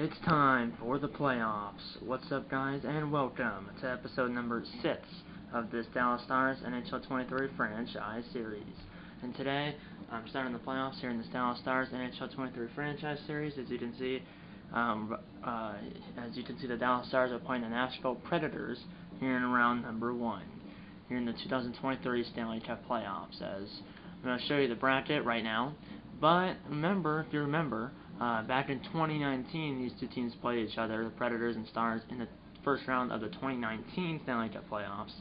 It's time for the playoffs. What's up, guys, and welcome to episode number 6 of this Dallas Stars NHL 23 franchise series. And today, I'm starting the playoffs here in this Dallas Stars NHL 23 franchise series. As you can see, the Dallas Stars are playing the Nashville Predators here in round number 1, here in the 2023 Stanley Cup playoffs. As I'm going to show you the bracket right now. But remember, if you remember, back in 2019, these two teams played each other, the Predators and Stars, in the first round of the 2019 Stanley Cup playoffs.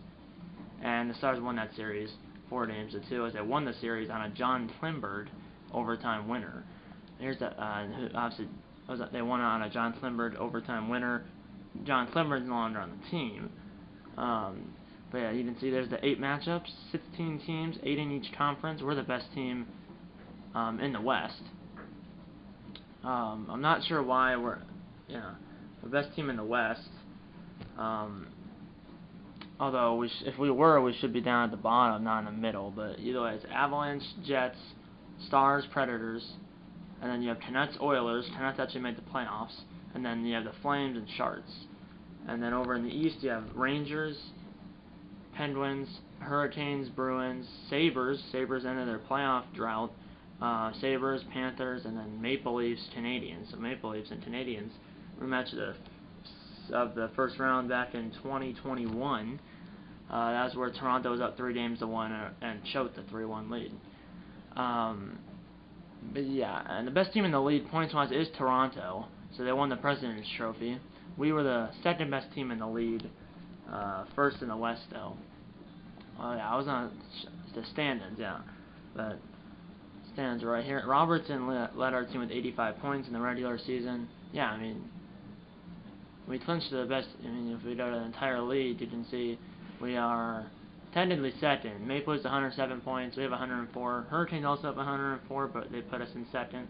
And the Stars won that series 4-2, as they won the series on a John Klingberg overtime winner. Here's the obviously they won on a John Klingberg overtime winner. John Klingberg's no longer on the team. But yeah, you can see there's the 8 matchups, 16 teams, 8 in each conference. We're the best team in the West. I'm not sure why we're the best team in the West. Although if we were, we should be down at the bottom, not in the middle. But either way, it's Avalanche, Jets, Stars, Predators, and then you have Canucks, Oilers. Canucks actually made the playoffs, and then you have the Flames and Sharks. And then over in the East, you have Rangers, Penguins, Hurricanes, Bruins, Sabres. Sabres ended their playoff drought. Sabres, Panthers, and then Maple Leafs, Canadiens. So Maple Leafs and Canadiens rematch of the first round back in 2021. That was where Toronto was up 3-1 and choked the 3-1 lead. But yeah, and the best team in the league points-wise is Toronto. So they won the President's Trophy. We were the second best team in the league, first in the West though. Yeah, I was on the standings, yeah, but stands right here. Robertson led our team with 85 points in the regular season. Yeah, I mean, we clinched the best. I mean, if we go to the entire league, you can see we are technically second. Maple Leafs 107 points. We have 104. Hurricanes also have 104, but they put us in second.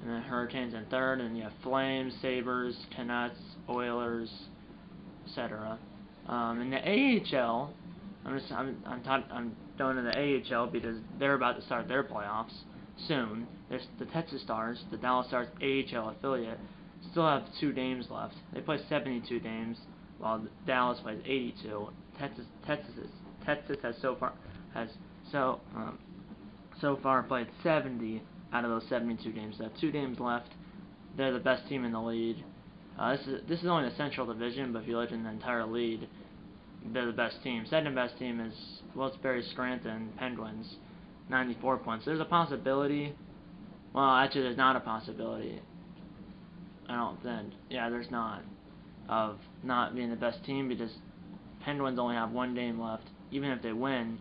And then Hurricanes in third, and you have Flames, Sabres, Canucks, Oilers, etc. In the AHL, I'm going to the AHL because they're about to start their playoffs soon. There's the Texas Stars, the Dallas Stars AHL affiliate, still have 2 games left. They play 72 games, while Dallas plays 82. Texas has so far played 70 out of those 72 games. They have 2 games left. They're the best team in the league. This is only the Central Division, but if you look in the entire league, they're the best team. Second best team is Wilkes-Barre Scranton Penguins, 94 points. There's a possibility. Well, actually, there's not a possibility. I don't think. Yeah, there's not. Of not being the best team because Penguins only have 1 game left. Even if they win,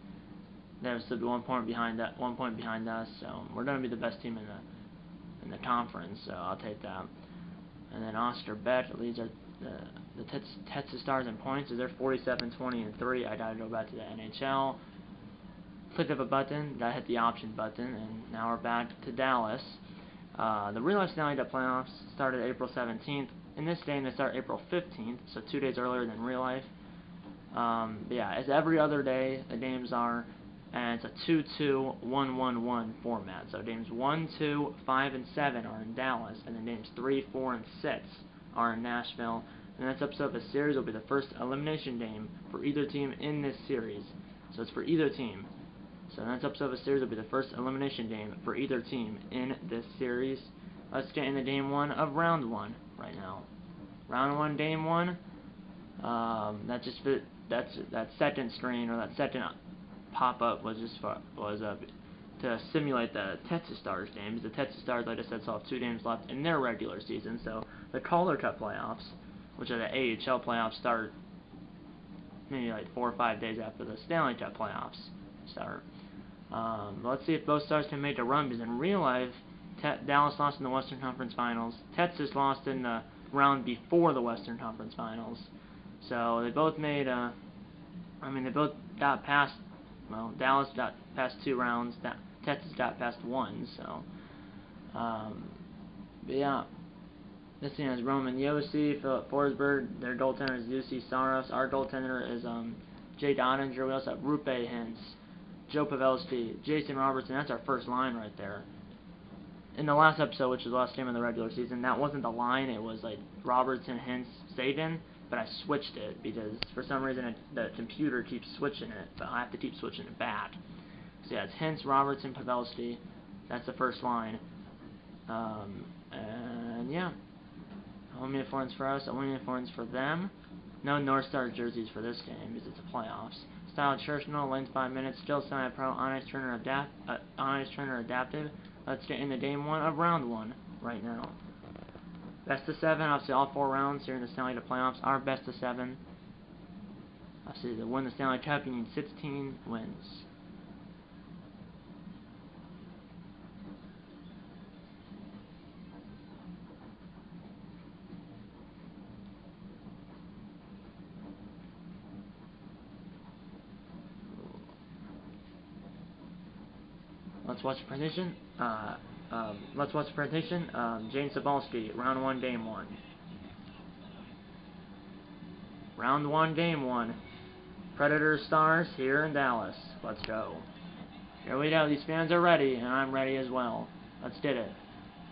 they're still 1 point behind that. 1 point behind us. So we're going to be the best team in the conference. So I'll take that. And then Oscar Beck leads the Texas Stars in points. They're 47, 20, and 3. I gotta go back to the NHL. Click of a button. Gotta hit the option button, and now we're back to Dallas. The real life Stanley Cup playoffs started April 17th. In this game, they start April 15th, so 2 days earlier than real life. But yeah, as every other day, the games are, and it's a 2-2, 1-1-1 format. So games 1, 2, 5, and 7 are in Dallas, and then games 3, 4, and 6 are in Nashville. The next episode of the series will be the first elimination game for either team in this series. So it's for either team. So the next episode of the series will be the first elimination game for either team in this series. Let's get into game 1 of round 1 right now. Round 1, game 1. That second screen, or that second pop-up was to simulate the Texas Stars games. The Texas Stars, like I said, still have 2 games left in their regular season. So the Calder Cup playoffs, which are the AHL playoffs, start maybe like 4 or 5 days after the Stanley Cup playoffs start. Let's see if both Stars can make a run, because in real life, Dallas lost in the Western Conference Finals. Texas lost in the round before the Western Conference Finals. So they both made they both got past. Well, Dallas got past 2 rounds. Texas got past 1. So, but yeah. This team has Roman Josi, Philip Forsberg. Their goaltender is UC Saros. Our goaltender is Jake Ottinger. We also have Rupe Hintz, Joe Pavelski, Jason Robertson. That's our first line right there. in the last episode, which was the last game of the regular season, that wasn't the line. It was like Robertson, Hintz, Sagan, but I switched it because for some reason the computer keeps switching it, but I have to keep switching it back. So yeah, it's Hintz, Robertson, Pavelski. That's the first line. And yeah, home uniforms for us, away uniforms for them. No North Star jerseys for this game because it's the playoffs. Style traditional, length 5 minutes, still semi-pro, on-ice trainer adaptive. Let's get into game 1 of round 1 right now. Best of 7, obviously all 4 rounds here in the Stanley Cup playoffs are best of 7. Obviously to win the Stanley Cup you need 16 wins. Let's watch the presentation. James Sabalski, round 1, game 1. Round 1, game 1. Predators Stars here in Dallas. Let's go. Here we go. These fans are ready, and I'm ready as well. Let's get it.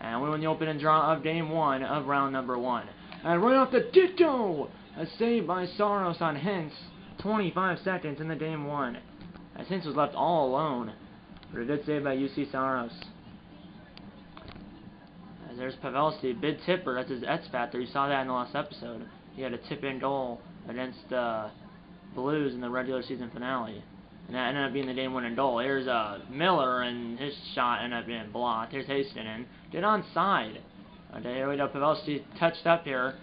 And we win the opening draw of game 1 of round number 1. And right off the get-go, a save by Saros on Hintz. 25 seconds in the game 1. As Hintz was left all alone. But a good save by UC Saros. As there's Pavelski, big tipper. That's his X factor. You saw that in the last episode. He had a tip-in goal against the Blues in the regular season finale. And that ended up being the game-winning goal. Here's Miller, and his shot ended up being blocked. Here's Hastings. Get onside. Okay, here we go. Pavelski touched up here.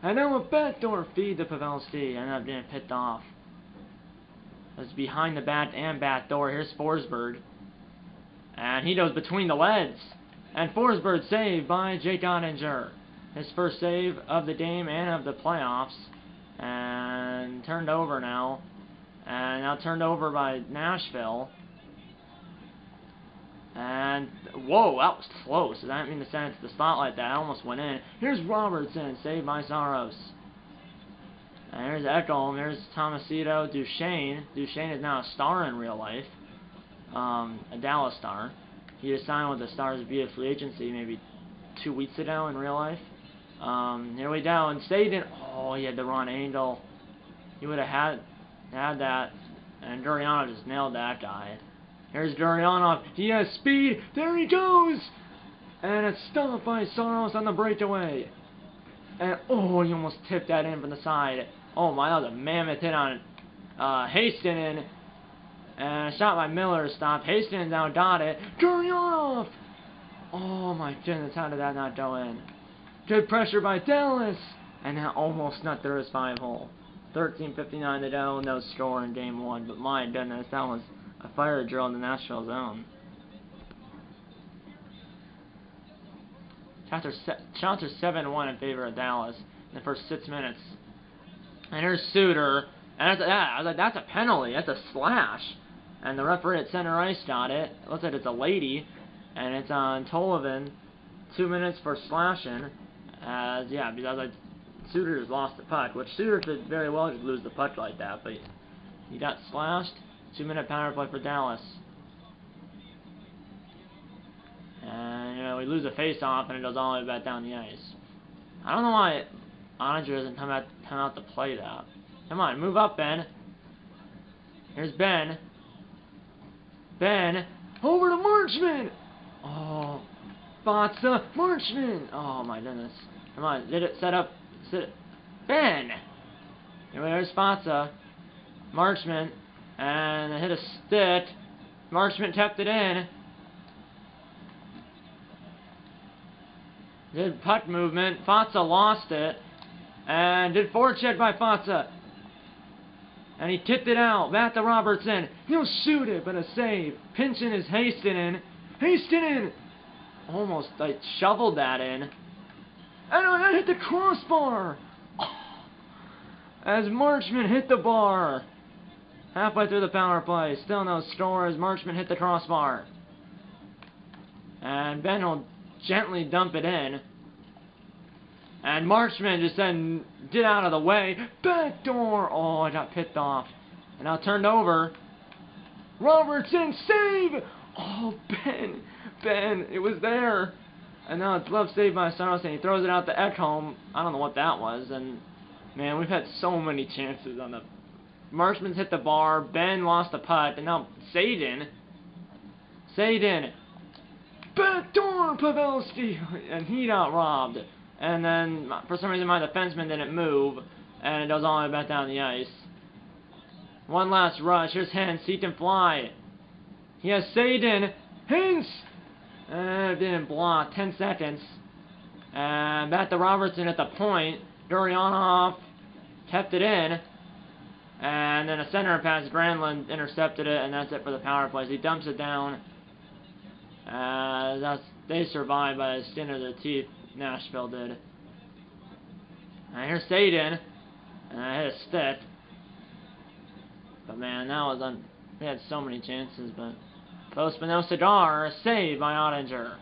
And now a backdoor feed to Pavelski. Ended up getting picked off. It's behind the bat and back door. Here's Forsberg. And he goes between the legs. And Forsberg saved by Jake Ottinger. His first save of the game and of the playoffs. And turned over now. And now turned over by Nashville. And, whoa, that was close. I didn't mean to send it to the slot like that. I almost went in. Here's Robertson, saved by Saros. And here's Ekholm. Here's Tomasito. Duchesne. Duchesne is now a star in real life. A Dallas star. He just signed with the Stars via free agency maybe 2 weeks ago in real life. Here we go. And Sagan. Oh, he had the wrong angle. He would have had that. And Gurianov just nailed that guy. Here's Gurianov. He has speed. There he goes. And it's stopped by Saros on the breakaway. And, oh, he almost tipped that in from the side. Oh, my, that was a mammoth hit on Hastings. And a shot by Miller stopped. Hastings now got it. Gurianov! Oh, my goodness, how did that not go in? Good pressure by Dallas. And that almost snuck through his 5-hole. 13:59 to go. No score in game 1. But, my goodness, that was a fire drill in the Nashville zone. Shots are 7-1 in favor of Dallas in the first 6 minutes. And here's Suter. And I was like, that's a penalty. That's a slash. And the referee at center ice got it. It looks like it's a lady. And it's on Tollivan. 2 minutes for slashing. Yeah, because like, Suter has lost the puck. Which Suter could very well just lose the puck like that. But he got slashed. 2-minute power play for Dallas. And, you know, we lose a face-off and it goes all the way back down the ice. I don't know why Ottinger doesn't come out to play that. Come on, move up, Ben. Here's Ben. Ben. Over to Marchman. Oh. Fatsa. Marchman. Oh, my goodness. Come on, did it set up. Ben. Here's Fatsa. Marchman. And they hit a stick. Marchman tapped it in. Did puck movement. Fatsa lost it. And did forecheck by Fatsa. And he tipped it out. Back to Robertson. He'll shoot it, but a save. Pinching is Hastings. Hastings! Almost like shoveled that in. And that hit the crossbar. Oh. As Marchman hit the bar. Halfway through the power play. Still no score as Marchman hit the crossbar. And Ben will gently dump it in. And Marchman just said, get out of the way. Backdoor. Oh, I got picked off. And now turned over. Robertson, save! Oh, Ben. Ben, it was there. And now it's left saved by Saros, and he throws it out to Ekholm. I don't know what that was. And man, we've had so many chances on the. Marshman's hit the bar. Ben lost the putt, and now Sadin. Backdoor Pavelski, and he got robbed. And then for some reason my defenseman didn't move, and it goes all the way back down the ice. One last rush. Here's Hens. He can fly. He has Sadin. Hens! It didn't block. 10 seconds. And back to Robertson at the point. Duryanov kept it in. And then a center pass. Granlund intercepted it, and that's it for the power plays. He dumps it down. They survived by the skin of their teeth. Nashville did. And here's Sadin. And I hit a stick. But man, that was they had so many chances, but Postman cigar, a save by Ottinger.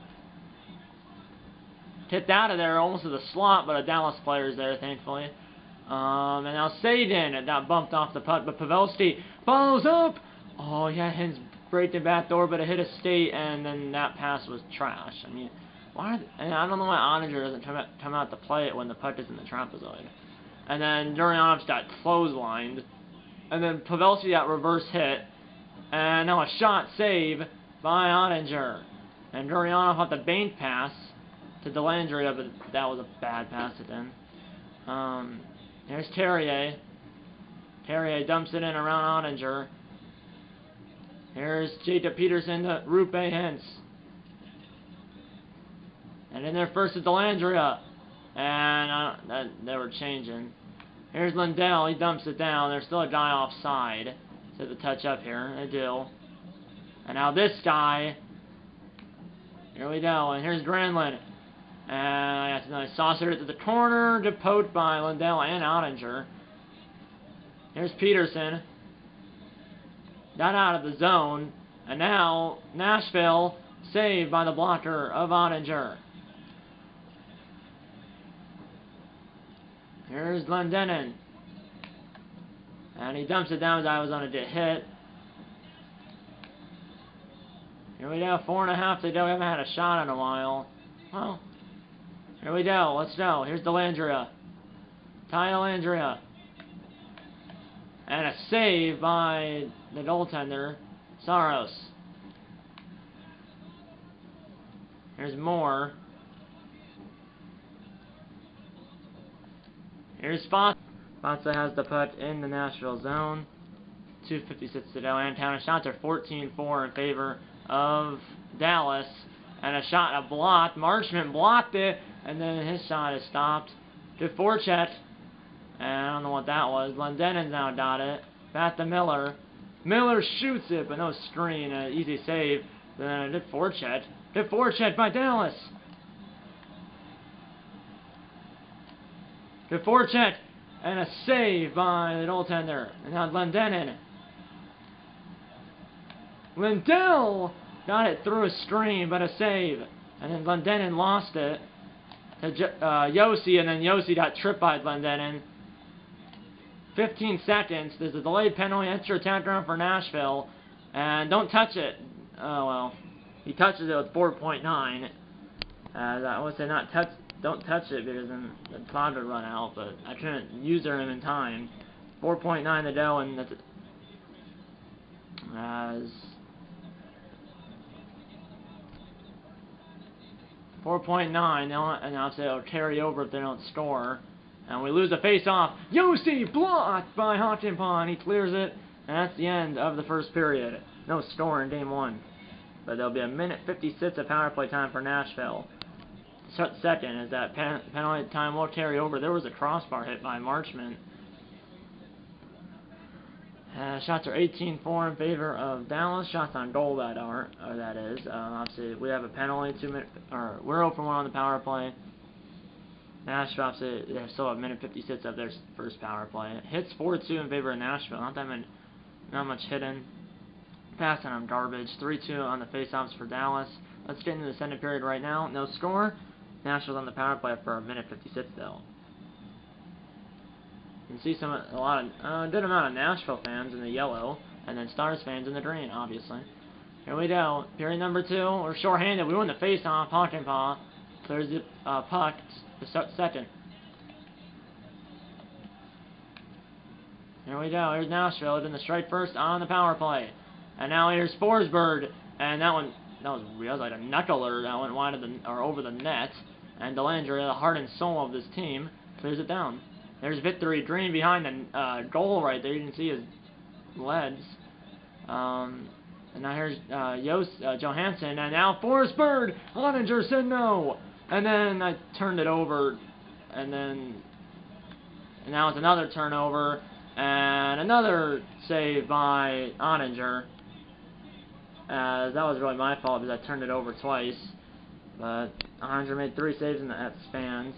Tipped out of there almost to the slot, but a Dallas player's there, thankfully. And now Sadin, it got bumped off the putt, but Pavelski follows up. Oh yeah, Hens break the back door, but it hit a skate, and then that pass was trash. I mean, and I don't know why Ottinger doesn't come out to play it when the puck is in the trapezoid. And then Duryanov's got clotheslined. And then Pavelski got reverse hit. And now a shot save by Ottinger. And Duryanov had the bank pass to Dellandrea, but that was a bad pass at then. Here's Terrier. Terrier dumps it in around Ottinger. Here's Jacob Peterson to Rupe Hens. And in there first is Dellandrea. And they were changing. Here's Lindell. He dumps it down. There's still a guy offside. So the touch up here. They do. And now this guy. Here we go. And here's Granlund. And that's a nice saucer to the corner. Depot by Lindell and Ottinger. Here's Peterson. Got out of the zone. And now Nashville saved by the blocker of Ottinger. Here's Glendening. And he dumps it down as I was on a hit. Here we go, 4.5 to go. We haven't had a shot in a while. Well, here we go. Let's go. Here's Dellandrea. Ty Dellandrea. And a save by the goaltender, Saros. Here's Moore. Here's Spotza. Spotza has the puck in the Nashville zone. 2:56 to go. And counter shots are 14-4 in favor of Dallas. And a shot, a block. Marchment blocked it. And then his shot is stopped to Forchet. And I don't know what that was. Glendening's now got it. Back to Miller. Miller shoots it, but no screen. Easy save. Then to Forchet. To Forchet by Dallas. To Forchet. And a save by the goaltender. And now Glendening. Lindell got it through a screen, but a save. And then Glendening lost it to Yossi, and then Yossi got tripped by Glendening. 15 seconds. There's a delayed penalty, extra attack round for Nashville. And don't touch it. Oh, well. He touches it with 4.9. I would say don't touch it because then the clock would run out, but I couldn't use him in time. 4.9 to go, and that's as 4.9, and obviously it'll carry over if they don't score. And we lose the face-off. Yossi blocked by Hottenpon. He clears it, and that's the end of the first period. No score in Game 1. But there'll be a minute 56 of power play time for Nashville. Second is that penalty time will carry over. There was a crossbar hit by Marchment. Shots are 18-4 in favor of Dallas. Shots on goal that is. Obviously, we have a penalty. We're 0 for 1 on the power play. Nashville, obviously, they still have minute 56 of their first power play. Hits 4-2 in favor of Nashville. Not much hitting. Passing on garbage. 3-2 on the faceoffs for Dallas. Let's get into the second period right now. No score. Nashville's on the power play for a minute 56 though. You can see a good amount of Nashville fans in the yellow, and then Stars fans in the green, obviously. Here we go. Period number 2. We're shorthanded. We win the face-off. Hockenpah clears the puck to start second. Here we go. Here's Nashville doing the strike first on the power play. And now here's Forsberg. And that was like a knuckler that went wide of or over the net. And Delanger, the heart and soul of this team, clears it down. There's Victory Dream behind the goal right there. You can see his legs. And now here's Johansson. And now Forsberg. Oettinger said no. And then I turned it over. And now it's another turnover. And another save by Oettinger. That was really my fault because I turned it over twice. But Oettinger made 3 saves in that span.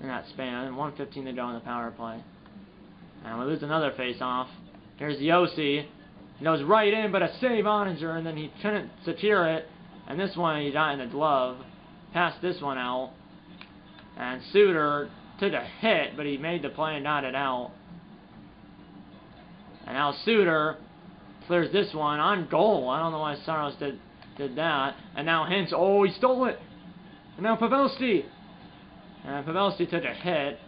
1:15 to go in the power play. And we lose another face-off. Here's Yossi. He goes right in, but a save Oettinger, and then he couldn't secure it. And this one he got in the glove. Passed this one out. And Suter took a hit, but he made the play and got it out. And now Suter clears this one on goal. I don't know why Saros did that. And now Hintz, oh, he stole it. And now Pavelski. And Pavelski took a hit.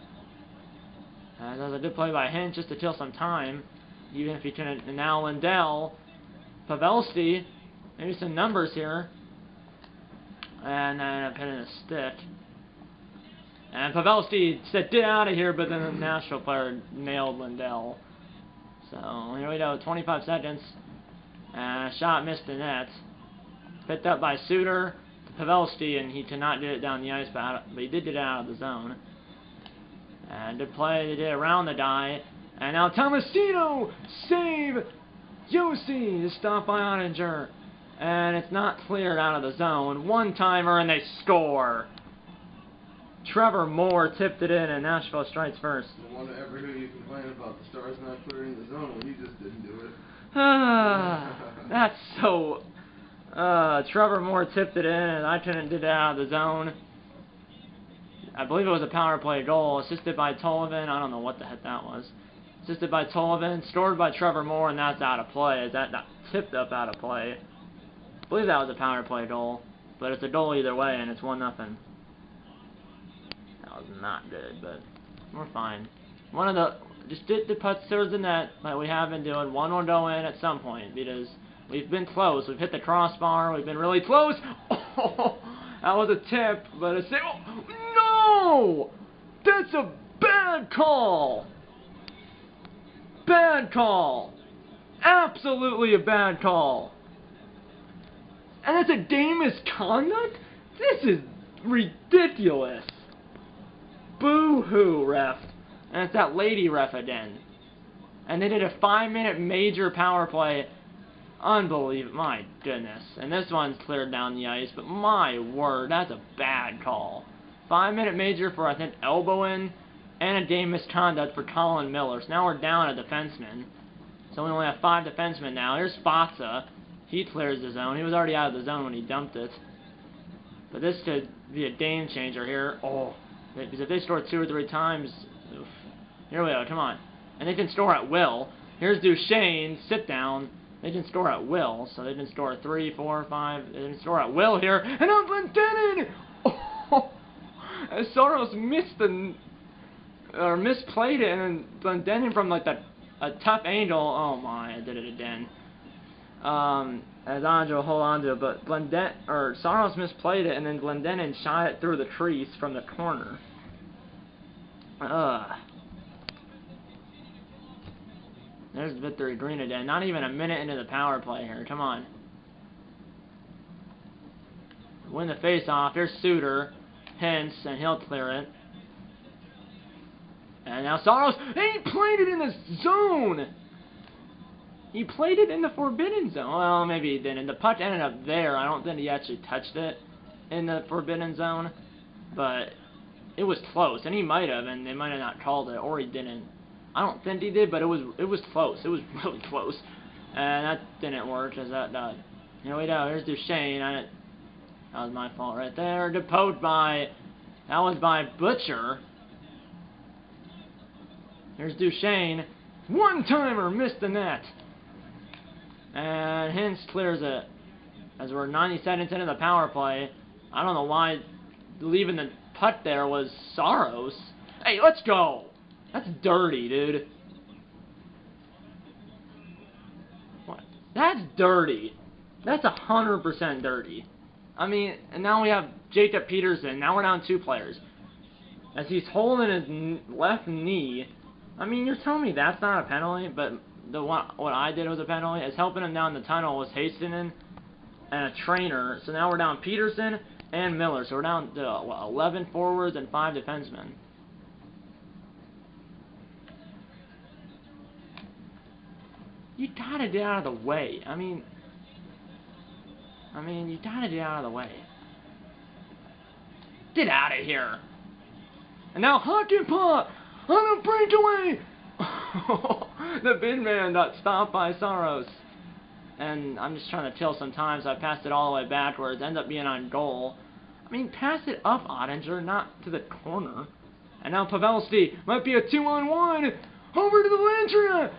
And that was a good play by Hintz just to kill some time. Even if he couldn't. And now Lindell. Pavelski. Maybe some numbers here. And then up hitting a stick. And Pavelski said, get out of here, but then the Nashville player nailed Lindell. So, here we go, 25 seconds. And a shot missed the net. Picked up by Suter to Pavelski, and he could not get it down the ice, but he did get it out of the zone. And good play, they did around the die. And now Tomasino save Yossi to stop by Oettinger. And it's not cleared out of the zone. One-timer, and they score. Trevor Moore tipped it in, and Nashville strikes first. I want to ever hear you complain about the Stars not clearing the zone when you just didn't do it. That's so... Trevor Moore tipped it in, and I couldn't get it out of the zone. I believe it was a power play goal, assisted by Tollivan. I don't know what the heck that was. Assisted by Tollivan, scored by Trevor Moore, and that's out of play. Is that not tipped up out of play? I believe that was a power play goal, but it's a goal either way, and it's 1-0. That was not good, but we're fine. Just get the putts towards the net like we have been doing. One will go in at some point because we've been close. We've hit the crossbar. We've been really close. Oh, that was a tip, but a save. Oh, no! That's a bad call. Bad call. Absolutely a bad call. And that's a game misconduct? This is ridiculous. Boo-hoo, ref. And it's that lady ref again. And they did a 5-minute major power play. Unbelievable. My goodness. And this one's cleared down the ice, but my word, that's a bad call. 5-minute major for, I think, elbowing, and a game misconduct for Colin Miller. So now we're down a defenseman. So we only have 5 defensemen now. Here's Spatza. He clears the zone. He was already out of the zone when he dumped it. But this could be a game changer here. Oh, because if they score 2 or 3 times, oof. Here we go, come on. And they can score at will. Here's Duchesne, sit down. They can score at will, so they can score 3, 4, 5. They can score at will here. And now Glendening! Oh, Soros misplayed it, and Glendening from like a tough angle. Oh my, I did it again. As Andre will hold on to it, but Soros misplayed it, and then Glendening shot it through the crease from the corner. There's Victory Green again. Not even a minute into the power play here. Come on. Win the face-off. Here's Suter. Hintz, and he'll clear it. And now Soros. He played it in the zone! He played it in the forbidden zone. Well, maybe he didn't. The puck ended up there. I don't think he actually touched it in the forbidden zone. But it was close. And he might have, and they might have not called it, or he didn't. I don't think he did, but it was close. It was really close. And that didn't work. Here we go. Here's Duchesne. That was my fault right there. Deposed by... That was by Butcher. Here's Duchesne. One-timer. Missed the net. And Hintz clears it. As we're 90 seconds into the power play. I don't know why leaving the putt there was Saros. Hey, let's go! That's dirty, dude. What? That's dirty. That's 100% dirty. I mean, and now we have Jacob Peterson. Now we're down 2 players. As he's holding his left knee. I mean, you're telling me that's not a penalty, but what I did was a penalty. As helping him down the tunnel was Hastinen and a trainer. So now we're down Peterson and Miller. So we're down to 11 forwards and 5 defensemen. You gotta get out of the way. I mean, you gotta get out of the way. Get out of here. And now Hockenpot on a breakaway. The big man got stopped by Saros. And I'm just trying to chill sometimes. So I passed it all the way backwards. Ends up being on goal. I mean, pass it up, Ottinger, not to the corner. And now Pavelski might be a 2-on-1. Over to the Landry.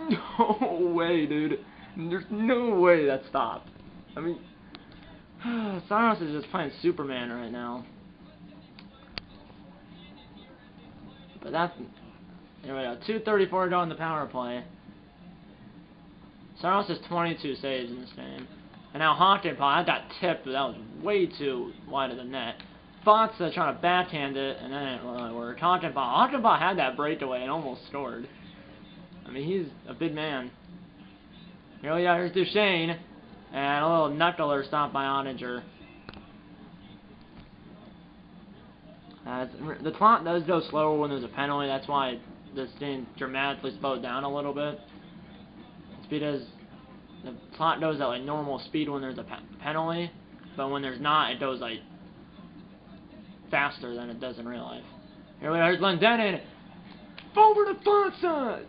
No way, dude. There's no way that stopped. I mean, Saros is just playing Superman right now. But that's... Here we go. 2:34 to go in the power play. Saros has 22 saves in this game. And now Hockenpot, that got tipped, but that was way too wide of the net. Fatsa trying to backhand it, and then it really worked. Hockenpot had that breakaway and almost scored. I mean, he's a big man. Here we go, here's Duchesne. And a little knuckler stopped by Ottinger. The clock does go slower when there's a penalty. That's why this thing dramatically slowed down a little bit. It's because the clock goes at like normal speed when there's a penalty, but when there's not, it goes like faster than it does in real life. Here we are, here's Lendenin. Over to Fonsa.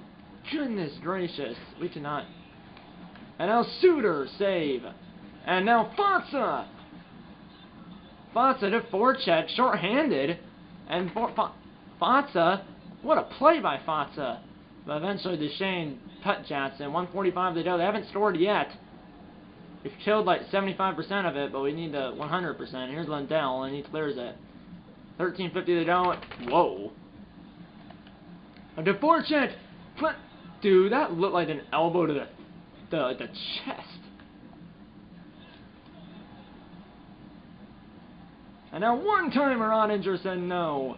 Goodness gracious, we cannot. And now Suter save. And now Fonsa. Fonsa to forecheck, short-handed, and Fonsa, what a play by Fonsa. But eventually Duchesne putt Jansen, 1:45 to go. They haven't scored yet. We've killed like 75% of it, but we need the 100%. Here's Lundell, and he clears it. 13:50 to go. Whoa. A forecheck. Dude, that looked like an elbow to the chest. And now one-timer Ottinger said no.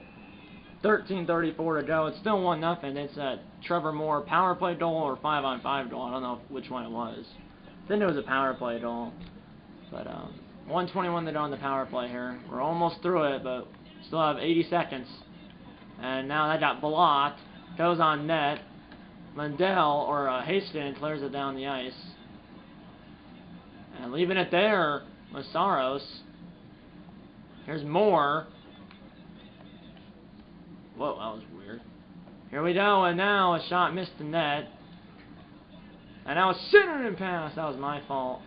13:34 to go. It's still 1-0. It's a Trevor Moore power play goal or 5-on-5 goal. I don't know which one it was. I think it was a power play goal. But 1:21 to go on the power play here. We're almost through it, but still have 80 seconds. And now that got blocked. Goes on net. Lundell or Hastings clears it down the ice. And leaving it there with Saros. Here's Moore. Whoa, that was weird. Here we go, and now a shot missed the net. And now a centering pass. That was my fault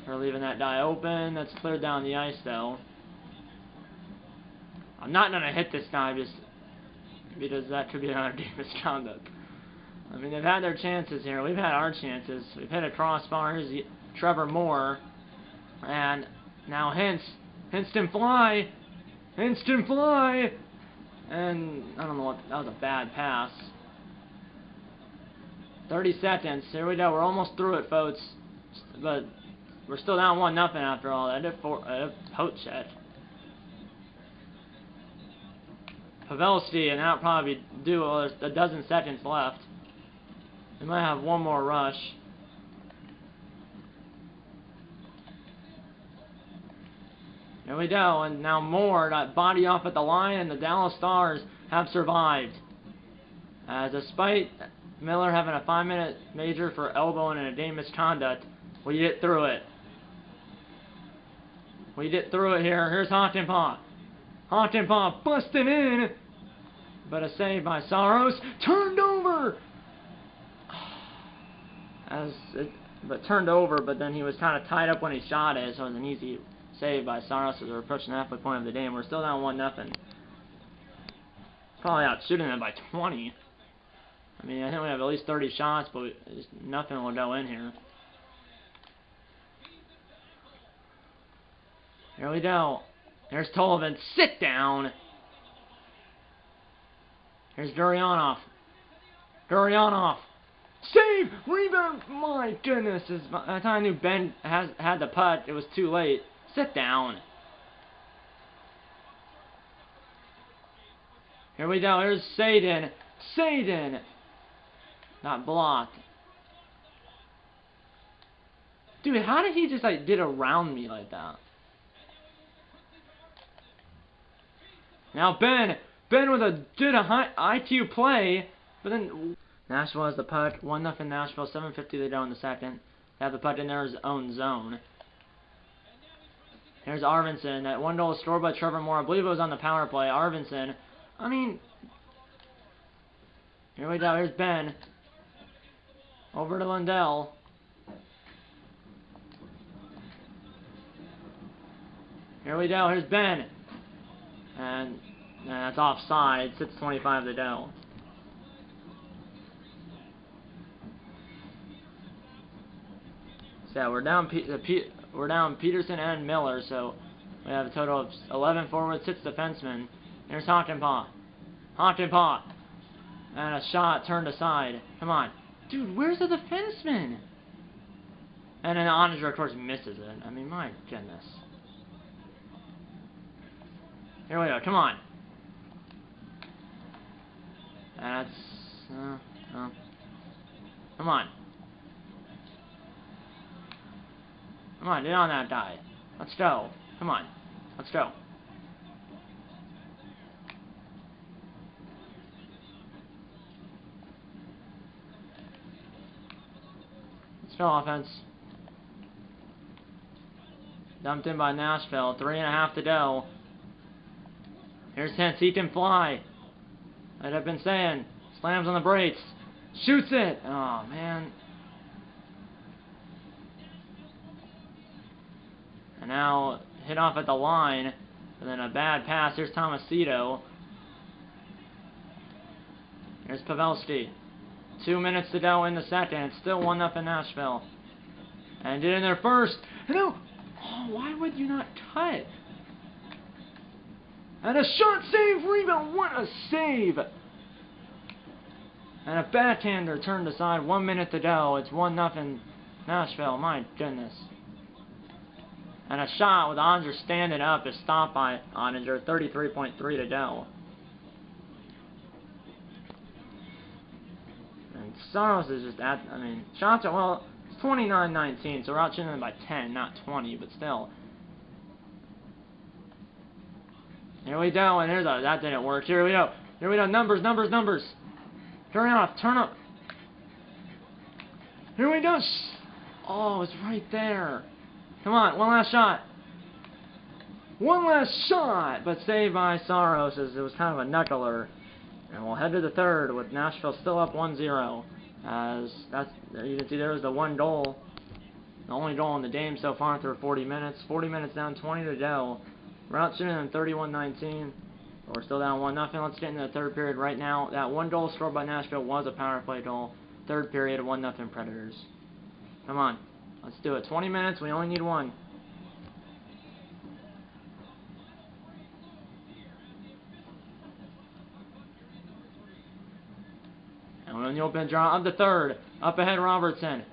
for leaving that guy open. That's cleared down the ice, though. I'm not going to hit this guy just because that could be another game misconduct. I mean, they've had their chances here. We've had our chances. We've hit a crossbar. Here's Trevor Moore. And now Hinston fly. Hinston fly. And I don't know what, that was a bad pass. 30 seconds. Here we go. We're almost through it, folks. But we're still down 1-0 after all that. Poach check. Pavelski, and that'll probably do. Well, there's a dozen seconds left. We might have one more rush. There we go, and now Moore got body off at the line, and the Dallas Stars have survived. Despite Miller having a 5-minute major for elbowing and a game misconduct, we get through it. We get through it here. Here's Hockenpot. Hockenpot busting in, but a save by Saros. Turned over! But turned over, but then he was kind of tied up when he shot it, so it was an easy save by Saros as we're approaching the halfway point of the game. We're still down 1-0. Probably out shooting them by 20. I mean, I think we have at least 30 shots, but nothing will go in here. Here we go. There's Tolvin. Sit down. Here's Gurianov. Gurianov. Save! Rebound! My goodness. By the time I knew Ben had the putt, it was too late. Sit down. Here we go. Here's Sadin. Sadin! Not blocked. Dude, how did he just, like, get around me like that? Now Ben! Ben did a high IQ play, but then Nashville has the puck. 1-0 Nashville. 7:50 they go in the second. They have the puck in their own zone. Here's Arvidsson. That one goal scored by Trevor Moore. I believe it was on the power play. Arvidsson. I mean, here we go. Here's Ben. Over to Lundell. Here we go. Here's Ben. And that's offside. 6:25 to go. So we're down Peterson and Miller. So we have a total of 11 forwards, 6 defensemen. Here's Hakanpää. Hakanpää. And a shot turned aside. Come on. Dude, where's the defenseman? And then Oninger, of course, misses it. I mean, my goodness. Here we go. Come on. That's... Come on. Come on, get on that guy. Let's go. Come on. Let's go. Let's go, offense. Dumped in by Nashville. 3.5 to go. Here's Hintz. He can fly. Like I've been saying. Slams on the brakes. Shoots it. Oh, man. And now hit off at the line. And then a bad pass. Here's Tomasito. Here's Pavelski. 2 minutes to go in the second. Still 1-0 Nashville. And get in there first. No. Oh, why would you not cut? And a shot, save, rebound. What a save. And a backhander turned aside. 1 minute to go. It's 1-0 Nashville. My goodness. And a shot with Oninger standing up is stopped by Oninger. 33.3 to go. And Saros is just at, I mean, shots are, well, it's 29-19, so we're out shooting them by 10, not 20, but still. Here we go, and here's a, that didn't work. Here we go. Here we go. Numbers. Turn off. Turn up. Here we go. Oh, it's right there. Come on, one last shot. One last shot, but saved by Saros as it was kind of a knuckler. And we'll head to the third with Nashville still up 1-0. As that's, you can see there was the one goal. The only goal in the game so far through 40 minutes. 40 minutes down, 20 to go. We're out shooting them 31-19. We're still down 1-0. Let's get into the third period right now. That one goal scored by Nashville was a power play goal. Third period, 1-0 Predators. Come on. Let's do it. 20 minutes. We only need one. And we're in the open draw of the third. Up ahead, Robertson.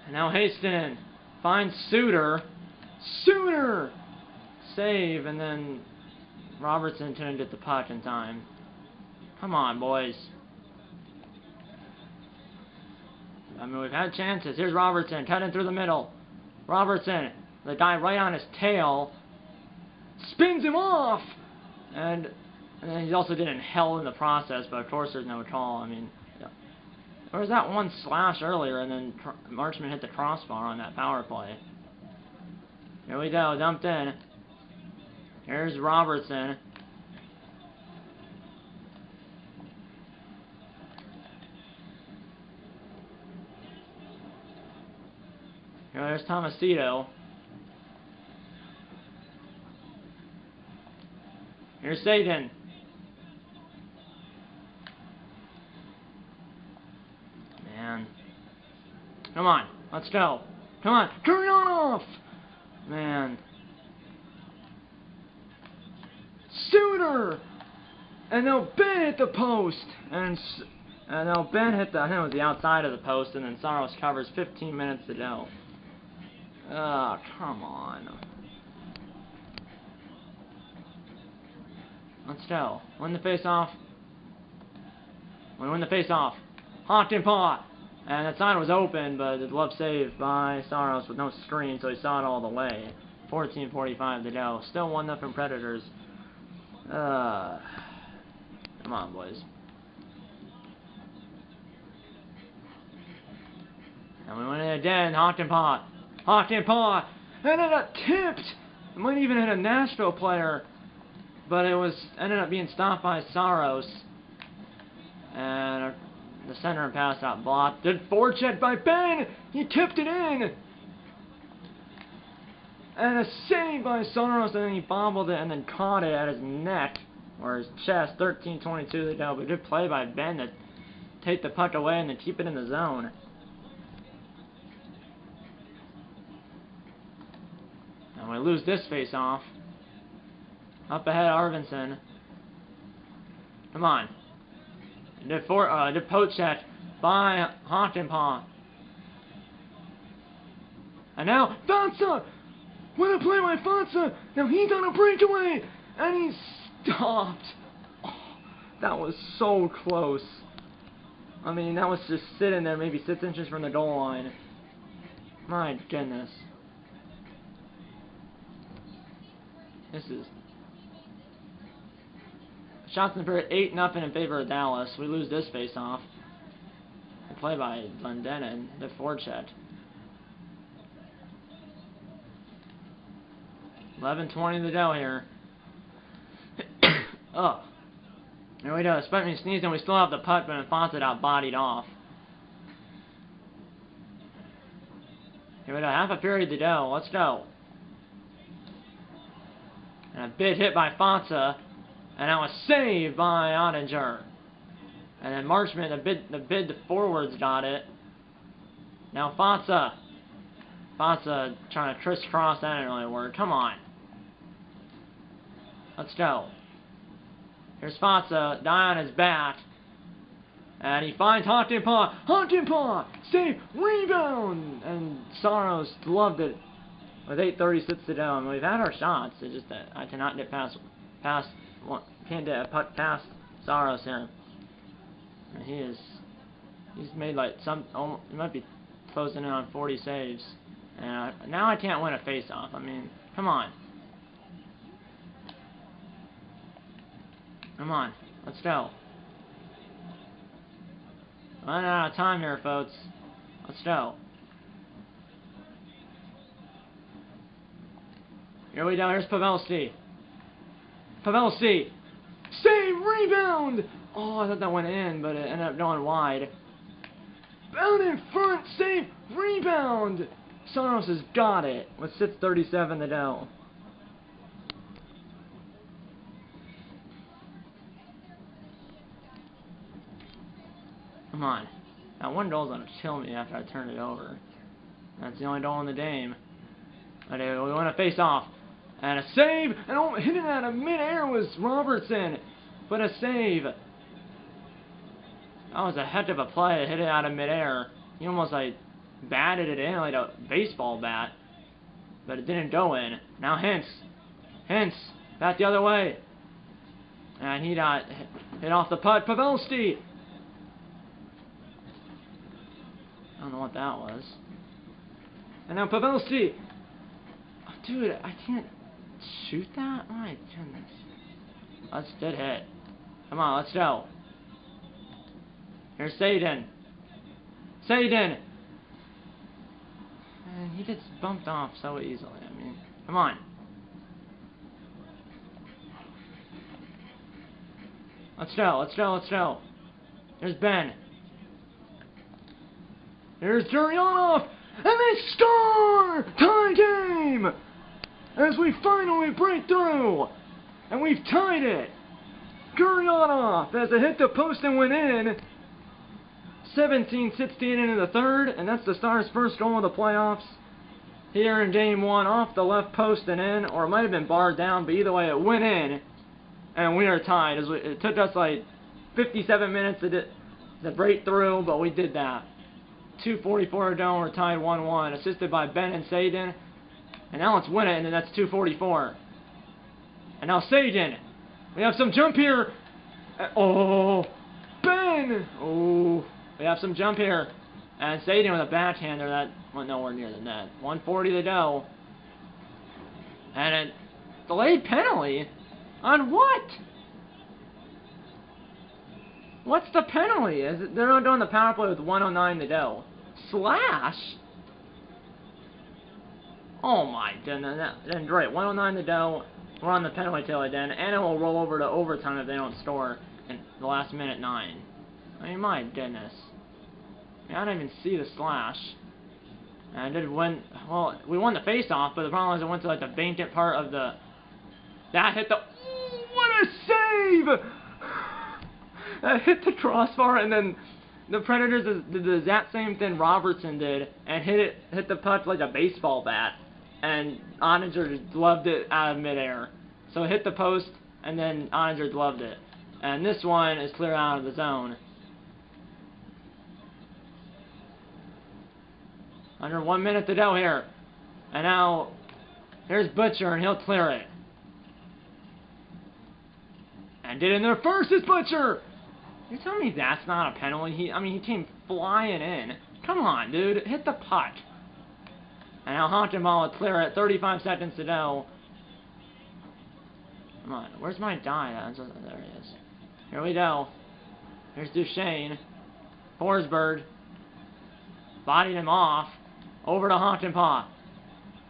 And now Haston finds Suter. Suter! Save, and then Robertson couldn't get the puck in time. Come on, boys. I mean, we've had chances. Here's Robertson, cutting through the middle. Robertson, the guy right on his tail, spins him off! And then he also did in hell in the process, but of course there's no call. I mean, there was that one slash earlier, and then Marchman hit the crossbar on that power play. Here we go, dumped in. Here's Robertson. There's Tomasito. Here's Sagan. Man. Come on. Let's go. Come on. Gurianov! Man. Suter! And now Ben hit the post! And now Ben hit I think it was the outside of the post, and then Saros covers 15 minutes to go. Oh, come on. Let's go. Win the face-off. We win the face-off. Hakanpää! And that sign was open, but the glove saved by Saros with no screen, so he saw it all the way. 14:45 to go. Still 1-0 Predators. Come on, boys. And we win it again. Hakanpää! Hakanpää! And it got tipped! It might even hit a Nashville player, but it was ended up being stopped by Saros. And the center pass got blocked. Good forecheck by Ben! He tipped it in! And a save by Saros, and then he bobbled it and then caught it at his neck, or his chest. 13:22 to go, but good play by Ben to take the puck away and then keep it in the zone. And we lose this face-off. Up ahead, Arvidsson. Come on. The poach check by Hakanpää. And now, Fonsa! What a play by Fonsa! Now he's on a breakaway! And he's stopped! Oh, that was so close. I mean, that was just sitting there maybe 6 inches from the goal line. My goodness. This is... Shots in the period 8-0 in favor of Dallas. We lose this face-off. A play by Glendening, the forecheck. 11:20 to go here. Oh. Here we go. Despite me sneezing, we still have the puck, but Fonsa got bodied off. Here we go. Half a period to go. Let's go. And a big hit by Fonsa. And now a save by Ottinger. And then Marchment, the bid to forwards got it. Now Fonsa. Fonsa trying to crisscross, that didn't really work. Come on. Let's go. Here's Fonsa, die on his back. And he finds Hakanpää. Hakanpää! Save! Rebound! And Saros loved it. With 8:36 to go. And we've had our shots. It's just that I cannot get past can't get a puck past Saros here. And he's made like he might be closing in on 40 saves. And now I can't win a face-off. I mean, come on. Come on. Let's go. Running out of time here, folks. Let's go. Here we go. Here's Pavelski. Pavelski. Save! Rebound! Oh, I thought that went in, but it ended up going wide. Out in front! Save! Rebound! Saros has got it with 6:37 to go. Come on. That one goal's gonna kill me after I turn it over. That's the only goal in the game. But we want to face off. And a save! And hitting out of midair was Robertson. But a save. That was a heck of a play to hit it out of midair. He almost like batted it in like a baseball bat. But it didn't go in. Now Hintz. Hintz. Back the other way. And he got hit off the puck. Pavelski. I don't know what that was. And now Pavelski. Oh, dude, I can't shoot that? My goodness. That's a good hit. Come on, let's go. Here's Saden. Saden! And he gets bumped off so easily. I mean, come on. Let's go, let's go, let's go. Here's Ben. Here's Gurianov! And they score! Tie game! As we finally break through! And we've tied it! Gurianov as it hit the post and went in. 17-16 into the third, and that's the Stars' first goal of the playoffs. here in Game 1 off the left post and in, or it might have been barred down, but either way it went in, and we are tied. It took us like 57 minutes to break through, but we did that. 2:44 to go, we're tied 1-1, assisted by Ben and Saden, and now let's win it, and then that's 2:44. And now Saden, we have some jump here. Oh, Ben! Oh, we have some jump here. And Saden with a backhander that went nowhere near the net. 1:40 to go. And a delayed penalty? On what? What's the penalty? They're not doing the power play with 1:09 to go. Slash? Oh my goodness. Then great. 1:09 to go. We're on the penalty kill again. And it will roll over to overtime if they don't score in the last minute 9. I mean, my goodness. I didn't even see the slash. And I did win. Well, we won the face-off, but the problem is it went to like the vacant part of the. That hit the. Oh, what a save! That hit the crossbar, and then the Predators did the exact same thing Robertson did, and hit the puck like a baseball bat, and Oettinger just gloved it out of midair. So it hit the post, and then Oettinger gloved it. And this one is clear out of the zone. Under 1 minute to go here. And now, here's Butcher, and he'll clear it. And get in there first is Butcher! You tell me that's not a penalty? I mean, he came flying in. Come on, dude. Hit the puck. And now Honkenball will clear it. 35 seconds to go. Come on. Where's my die? There he is. Here we go. Here's Duchesne. Forsberg. Bodied him off. Over to Honkenball.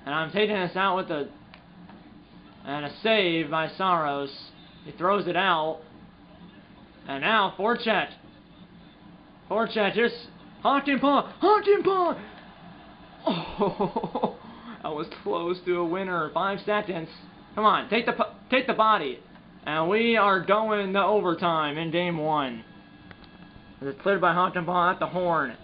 And I'm taking this out with a... And a save by Saros. He throws it out. And now, forecheck. Forecheck, here's Honkenball. Honkenball! Oh, that was close to a winner. 5 seconds. Come on, take the body. And we are going to overtime in Game 1. It's cleared by Honkenball at the horn.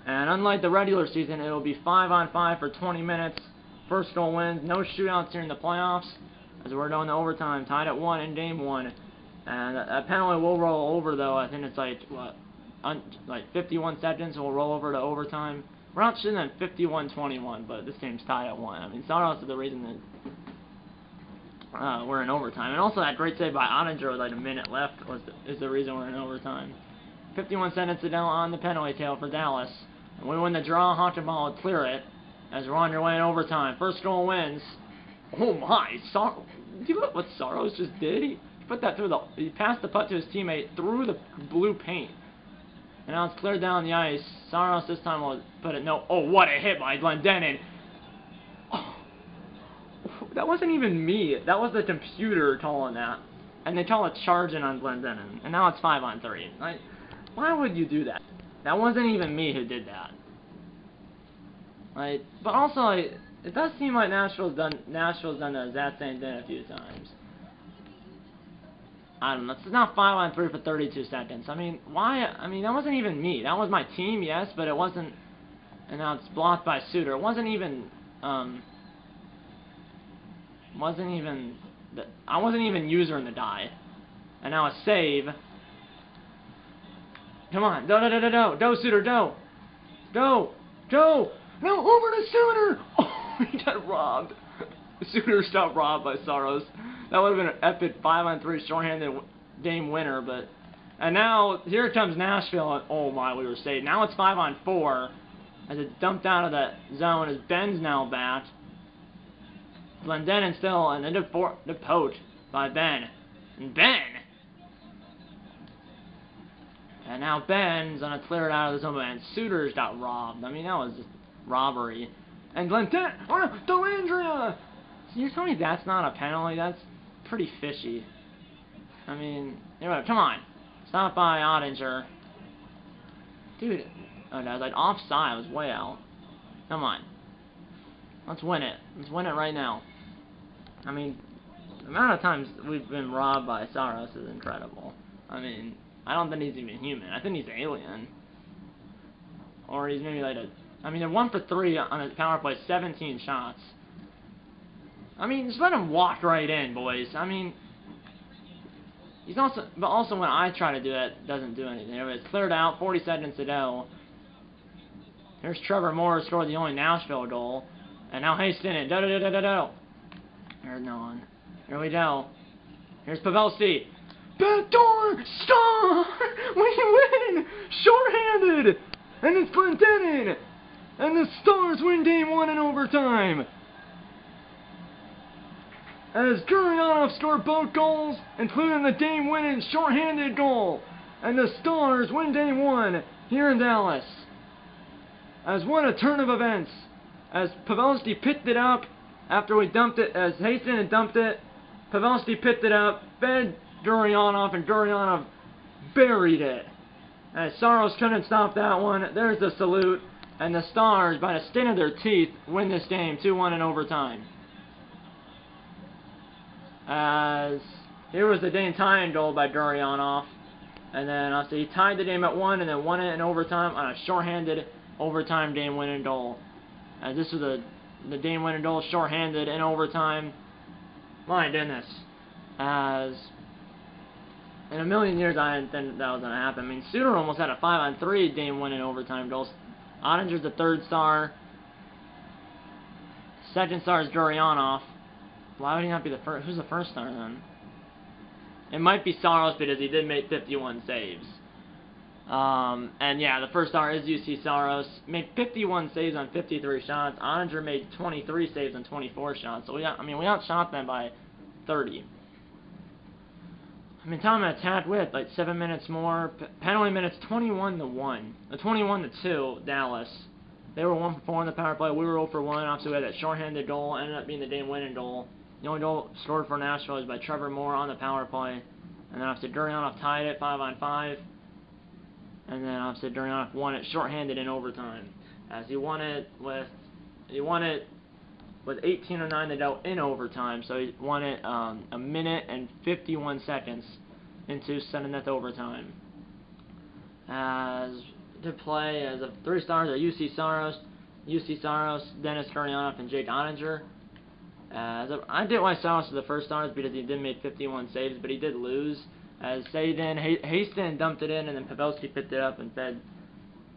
And unlike the regular season, it will be 5-on-5 for 20 minutes. First goal wins. No shootouts here in the playoffs, as we're going to overtime. Tied at 1 in Game 1. And that penalty will roll over, though. I think it's like, what, like 51 seconds, so we'll roll over to overtime. We're not shooting at 51-21, but this game's tied at 1. I mean, Saros is the reason that we're in overtime. And also that great save by Oettinger with like a minute left is the reason we're in overtime. 51 seconds to go on the penalty kill for Dallas. And we win the draw. Honkenball will clear it as we're on your way in overtime. First goal wins. Oh my! Do you look what Saros just did? He put that through he passed the puck to his teammate through the blue paint. And now it's cleared down the ice. Saros this time will put it. No. Oh, what a hit by Glendening. Oh, that wasn't even me. That was the computer calling that. And they call it charging on Glendening. And now it's 5-on-3. Like, why would you do that? That wasn't even me who did that. Like, but also, like, it does seem like Nashville's done the exact same thing a few times. I don't know. It's not 5-on-3 for 32 seconds. I mean, why? I mean, that wasn't even me. That was my team, yes, but it wasn't. And now it's blocked by Suter. It wasn't even. I wasn't even using the die. And now a save. Come on, go, Suter, go, no, over to Suter. Oh, he got robbed. Suter got robbed by Saros. That would have been an epic 5-on-3 shorthanded game winner, but. And now, here comes Nashville, and oh my, we were saved. Now it's 5-on-4, as it's dumped out of that zone, as Ben's now back. Glendening still, and then the poach by Ben. And Ben! And now Ben's gonna clear it out of the zone, and Suter's got robbed. I mean, that was just robbery. And Glendening, oh, Dellandrea! So you're telling me that's not a penalty? That's pretty fishy. I mean, anyway, come on. Stop by Oettinger. Dude, oh, that was like offside. I was way out. Come on. Let's win it. Let's win it right now. I mean, the amount of times we've been robbed by Saros is incredible. I mean, I don't think he's even human. I think he's alien. Or he's maybe like I mean, they're 1 for 3 on a power play, 17 shots. I mean, just let him walk right in, boys. I mean, but also when I try to do it, doesn't do anything. It's cleared out, 40 seconds to go. Here's Trevor Moore, scored the only Nashville goal. And now Hastings in. There's no one. Here we go. Here's Pavelski. Backdoor! Star! We win! Shorthanded! And it's Clinton! And the Stars win Game 1 in overtime! As Gurionov scored both goals, including the game-winning shorthanded goal. And the Stars win Game 1 here in Dallas. As what a turn of events. As Pavelski picked it up after we dumped it, as Hastings had dumped it, Pavelski picked it up, fed Gurionov, and Gurionov buried it. As Saros couldn't stop that one, there's the salute, and the Stars, by the skin of their teeth, win this game 2-1 in overtime. As here was the game tying goal by Gurionov, and then he tied the game at 1 and then won it in overtime on a shorthanded overtime game-winning goal. As this was the game-winning goal, shorthanded in overtime. My goodness. As in a million years, I didn't think that was going to happen. I mean, Suter almost had a 5-on-3 game-winning overtime goal. Ottinger's the 3rd star. 2nd star is Gurionov. Why would he not be the first? Who's the 1st star then? It might be Saros because he did make 51 saves. And yeah, the 1st star is UC Saros. Made 51 saves on 53 shots. Ottinger made 23 saves on 24 shots. So we outshot them by 30. I mean, time of attack with like 7 minutes more. Penalty minutes 21-1. 21-2. Dallas. They were 1 for 4 in the power play. We were 0 for 1. Obviously, we had that shorthanded goal. Ended up being the game-winning goal. The only goal scored for Nashville was by Trevor Moore on the power play. And then obviously Gurionov tied it 5-on-5. And then obviously Gurionov won it shorthanded in overtime. As he won it with 18:09 to go in overtime. So he won it a minute and 51 seconds into sudden death overtime. As to play as of 3 stars are UC Saros, Dennis Gurionov, and Jake Ottinger. I did why Saros was the 1st stars because he did make 51 saves, but he did lose. As Hastings dumped it in, and then Pavelski picked it up and fed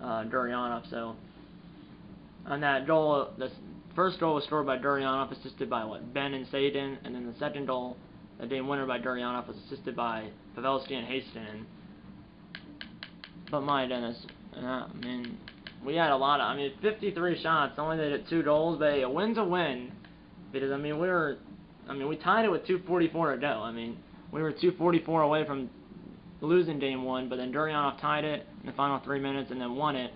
Gurionov. So on that goal, the first goal was scored by Gurionov, assisted by Ben and Sadin, and then the second goal, the game winner by Gurionov, was assisted by Pavelski and Hastings. But my goodness, I mean, we had a lot of, 53 shots, only they did 2 goals, but a win's a win, because we tied it with 2:44 to go. We were 2:44 away from losing Game 1, but then Gurionov tied it in the final 3 minutes and then won it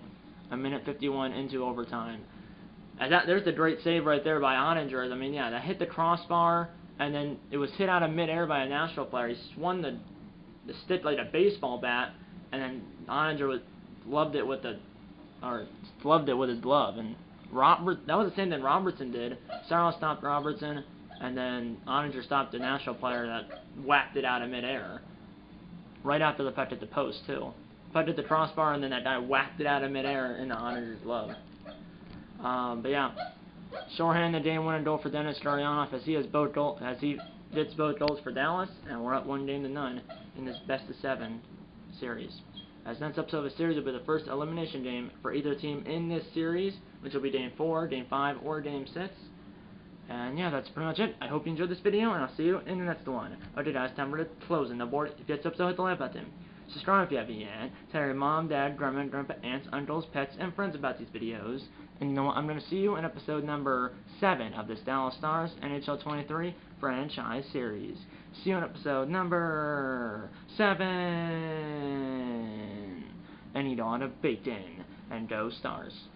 a minute 51 into overtime. There's the great save right there by Ottinger. That hit the crossbar, and then it was hit out of midair by a Nashville player. He swung the stick like a baseball bat, and then Ottinger gloved it with his glove. And that was the same thing Robertson did. Saros stopped Robertson, and then Ottinger stopped the Nashville player that whacked it out of midair. Right after the puck at the post, too. Puck at the crossbar, and then that guy whacked it out of midair into Ottinger's glove. But yeah, shorthanded game-winning goal for Dennis Gurionov as he gets both goals for Dallas, and we're up 1-0 in this best-of-7 series. As next episode of the series will be the first elimination game for either team in this series, which will be Game 4, Game 5, or Game 6. And yeah, that's pretty much it. I hope you enjoyed this video, and I'll see you in the next one. Okay guys, time for the closing the board. If you get episode, hit the like button. Subscribe if you haven't yet. Tell your mom, dad, grandma, grandpa, aunts, uncles, pets, and friends about these videos. And you know what? I'm going to see you in episode number 7 of this Dallas Stars NHL 23 franchise series. See you in episode number 7. And eat on a bacon. And go Stars.